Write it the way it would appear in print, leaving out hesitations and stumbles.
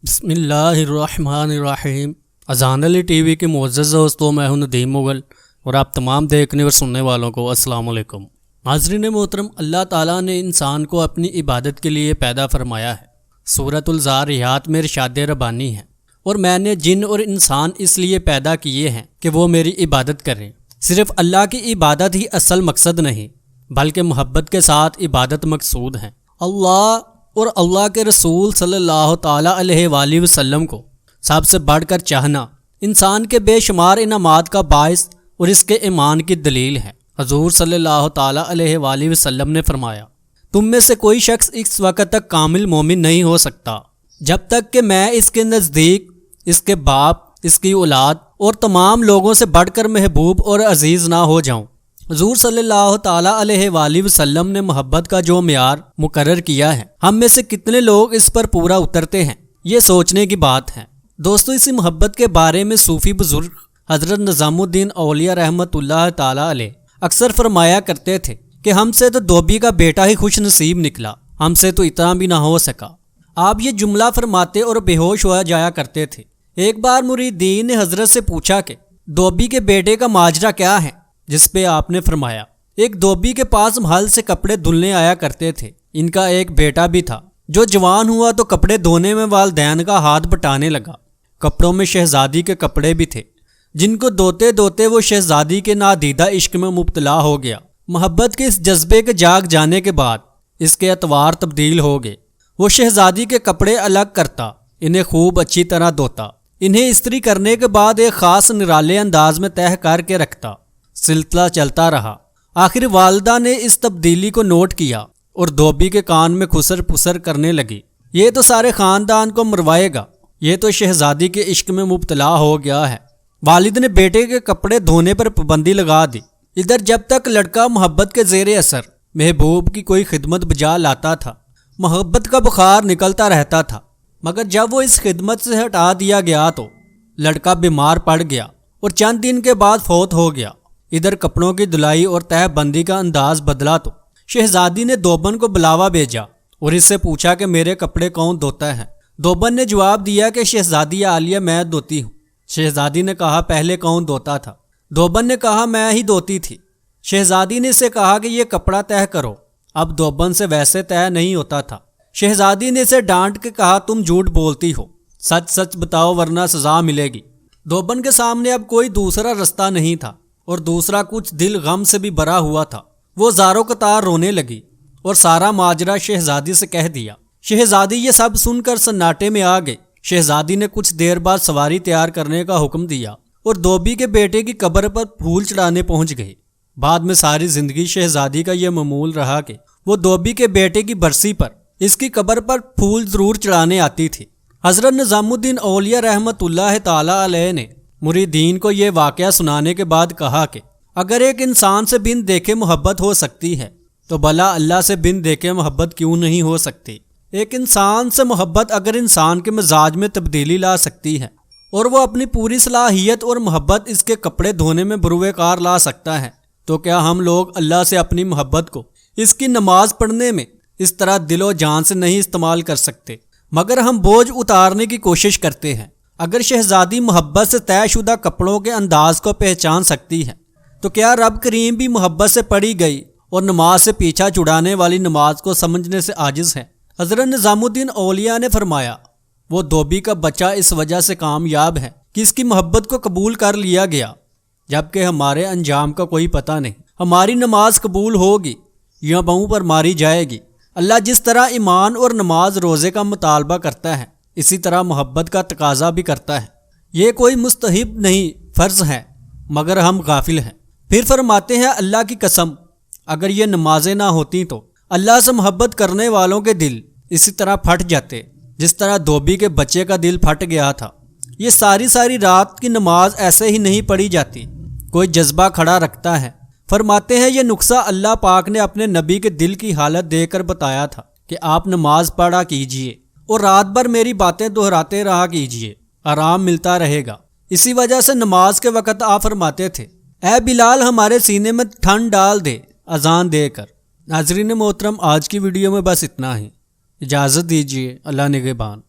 بسم اللہ الرحمن الرحیم۔ اذان علی ٹی وی کے معزز دوستوں، میں ہوں ندیم مغل اور آپ تمام دیکھنے اور سننے والوں کو السلام علیکم۔ ناظرین محترم، اللہ تعالیٰ نے انسان کو اپنی عبادت کے لیے پیدا فرمایا ہے۔ سورۃ الذاریات میں ارشاد ربانی ہے، اور میں نے جن اور انسان اس لیے پیدا کیے ہیں کہ وہ میری عبادت کریں۔ صرف اللہ کی عبادت ہی اصل مقصد نہیں، بلکہ محبت کے ساتھ عبادت مقصود ہے۔ اللہ اور اللہ کے رسول صلی اللہ تعالیٰ علیہ وآلہ وسلم کو سب سے بڑھ کر چاہنا انسان کے بے شمار انعامات کا باعث اور اس کے ایمان کی دلیل ہے۔ حضور صلی اللہ تعالیٰ علیہ وآلہ وسلم نے فرمایا، تم میں سے کوئی شخص اس وقت تک کامل مومن نہیں ہو سکتا جب تک کہ میں اس کے نزدیک، اس کے باپ، اس کی اولاد اور تمام لوگوں سے بڑھ کر محبوب اور عزیز نہ ہو جاؤں۔ حضور صلی اللہ تعالیٰ علیہ وآلہ وسلم نے محبت کا جو معیار مقرر کیا ہے، ہم میں سے کتنے لوگ اس پر پورا اترتے ہیں، یہ سوچنے کی بات ہے۔ دوستو، اسی محبت کے بارے میں صوفی بزرگ حضرت نظام الدین اولیاء رحمۃ اللہ تعالیٰ علیہ اکثر فرمایا کرتے تھے کہ ہم سے تو دھوبی کا بیٹا ہی خوش نصیب نکلا، ہم سے تو اتنا بھی نہ ہو سکا۔ آپ یہ جملہ فرماتے اور بے ہوش ہو جایا کرتے تھے۔ ایک بار مریدین نے حضرت سے پوچھا کہ دھوبی کے بیٹے کا ماجرا کیا ہے، جس پہ آپ نے فرمایا، ایک دھوبی کے پاس محل سے کپڑے دھلنے آیا کرتے تھے۔ ان کا ایک بیٹا بھی تھا جو جوان ہوا تو کپڑے دھونے میں والدین کا ہاتھ بٹانے لگا۔ کپڑوں میں شہزادی کے کپڑے بھی تھے، جن کو دھوتے دھوتے وہ شہزادی کے نادیدہ عشق میں مبتلا ہو گیا۔ محبت کے اس جذبے کے جاگ جانے کے بعد اس کے اطوار تبدیل ہو گئے۔ وہ شہزادی کے کپڑے الگ کرتا، انہیں خوب اچھی طرح دھوتا، انہیں استری کرنے کے بعد ایک خاص نرالے انداز میں تہہ کر کے رکھتا۔ سلسلہ چلتا رہا۔ آخر والدہ نے اس تبدیلی کو نوٹ کیا اور دھوبی کے کان میں خسر پسر کرنے لگی، یہ تو سارے خاندان کو مروائے گا، یہ تو شہزادی کے عشق میں مبتلا ہو گیا ہے۔ والد نے بیٹے کے کپڑے دھونے پر پابندی لگا دی۔ ادھر جب تک لڑکا محبت کے زیر اثر محبوب کی کوئی خدمت بجا لاتا تھا، محبت کا بخار نکلتا رہتا تھا، مگر جب وہ اس خدمت سے ہٹا دیا گیا تو لڑکا بیمار پڑ گیا اور چند دن کے بعد فوت ہو گیا۔ ادھر کپڑوں کی دھلائی اور تہہ بندی کا انداز بدلا تو شہزادی نے دوبن کو بلاوا بھیجا اور اس سے پوچھا کہ میرے کپڑے کون دھوتا ہے۔ دوبن نے جواب دیا کہ شہزادی عالیہ میں دھوتی ہوں۔ شہزادی نے کہا، پہلے کون دھوتا تھا؟ دوبن نے کہا، میں ہی دھوتی تھی۔ شہزادی نے اسے کہا کہ یہ کپڑا تہہ کرو۔ اب دوبن سے ویسے تہہ نہیں ہوتا تھا۔ شہزادی نے اسے ڈانٹ کے کہا، تم جھوٹ بولتی ہو، سچ سچ بتاؤ ورنہ سزا ملے گی۔ دوبن کے سامنے اب کوئی دوسرا رستہ نہیں تھا، اور دوسرا کچھ دل غم سے بھی بھرا ہوا تھا۔ وہ زاروں قطار رونے لگی اور سارا ماجرا شہزادی سے کہہ دیا۔ شہزادی یہ سب سن کر سناٹے میں آ گئی۔ شہزادی نے کچھ دیر بعد سواری تیار کرنے کا حکم دیا اور دھوبی کے بیٹے کی قبر پر پھول چڑھانے پہنچ گئی۔ بعد میں ساری زندگی شہزادی کا یہ معمول رہا کہ وہ دھوبی کے بیٹے کی برسی پر اس کی قبر پر پھول ضرور چڑھانے آتی تھی۔ حضرت نظام الدین اولیاء رحمۃ اللہ تعالیٰ علیہ نے مریدین کو یہ واقعہ سنانے کے بعد کہا کہ اگر ایک انسان سے بن دیکھے محبت ہو سکتی ہے تو بھلا اللہ سے بن دیکھے محبت کیوں نہیں ہو سکتی؟ ایک انسان سے محبت اگر انسان کے مزاج میں تبدیلی لا سکتی ہے اور وہ اپنی پوری صلاحیت اور محبت اس کے کپڑے دھونے میں بروئے کار لا سکتا ہے، تو کیا ہم لوگ اللہ سے اپنی محبت کو اس کی نماز پڑھنے میں اس طرح دل و جان سے نہیں استعمال کر سکتے، مگر ہم بوجھ اتارنے کی کوشش کرتے ہیں۔ اگر شہزادی محبت سے طے شدہ کپڑوں کے انداز کو پہچان سکتی ہے تو کیا رب کریم بھی محبت سے پڑھی گئی اور نماز سے پیچھا چھڑانے والی نماز کو سمجھنے سے عاجز ہے؟ حضرت نظام الدین اولیاء نے فرمایا، وہ دھوبی کا بچہ اس وجہ سے کامیاب ہے کہ اس کی محبت کو قبول کر لیا گیا، جبکہ ہمارے انجام کا کوئی پتہ نہیں، ہماری نماز قبول ہوگی یا بہوں پر ماری جائے گی۔ اللہ جس طرح ایمان اور نماز روزے کا مطالبہ کرتا ہے، اسی طرح محبت کا تقاضا بھی کرتا ہے۔ یہ کوئی مستحب نہیں، فرض ہے، مگر ہم غافل ہیں۔ پھر فرماتے ہیں، اللہ کی قسم اگر یہ نمازیں نہ ہوتی تو اللہ سے محبت کرنے والوں کے دل اسی طرح پھٹ جاتے جس طرح دھوبی کے بچے کا دل پھٹ گیا تھا۔ یہ ساری رات کی نماز ایسے ہی نہیں پڑھی جاتی، کوئی جذبہ کھڑا رکھتا ہے۔ فرماتے ہیں، یہ نقصہ اللہ پاک نے اپنے نبی کے دل کی حالت دے کر بتایا تھا کہ آپ نماز پڑھا کیجئے اور رات بھر میری باتیں دہراتے رہا کیجئے، آرام ملتا رہے گا۔ اسی وجہ سے نماز کے وقت آپ فرماتے تھے، اے بلال ہمارے سینے میں ٹھنڈ ڈال دے اذان دے کر۔ ناظرین محترم، آج کی ویڈیو میں بس اتنا ہی، اجازت دیجیے، اللہ نگہبان۔